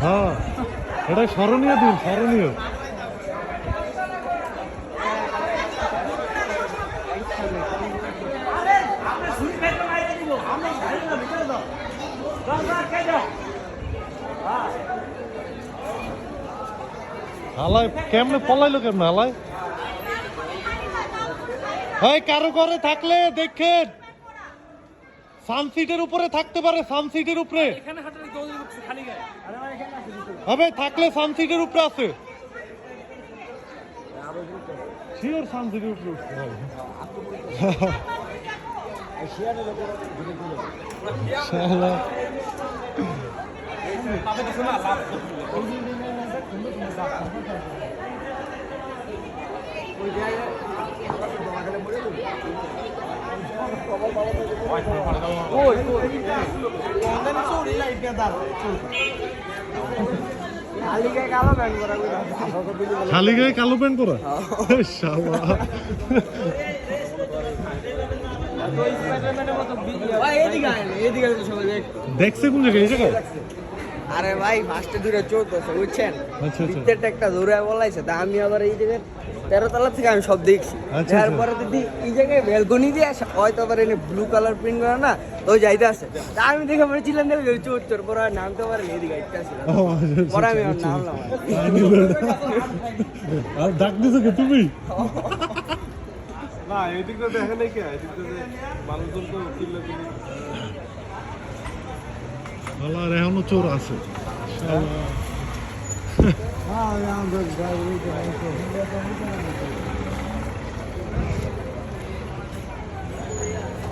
হ্যাঁ, এটা স্মরণীয় দিন, স্মরণীয়। হালাই কেমনে পলাইলো, কেমনে হালাই? এই কারো ঘরে থাকলে দেখেন, সানসিটের উপরে থাকতে পারে, সানসিটের উপরে হবে, থাকলে সানসিটের উপরে আছে। শিওর সানসিটের উপরে উঠতে হবে। খালি গায়ে কালো প্যান্ট পরা, দেখছে কোন জায়গায়? এই জায়গায়? আরে ভাই ফার্স্টে দূরে চলতেছে বুঝছেন, ভিতরটা একটা দূরে বলাইছে, তা আমি আবার এই জায়গায় 13 তলা থেকে আমি সব দেখছি। তারপরে দিদি এই জায়গায় ব্যালকনি দিয়ে আসে, হয়তো আবার এনে ব্লু কালার প্রিন্ট করা না, তো যাইতে আসে। তা আমি দেখে পড়েছিলাম চোর চোর, পরে নামতে পারে এদিকে একটা ছিল, পরে আমি নামলাম। ডাক দিছো কে তুমি? না এদিকটা দেখে নাই কে, এদিকটা মানুষজন তো কিল্লা কিলি। আর এখনো চোর আছে। হ্যাঁ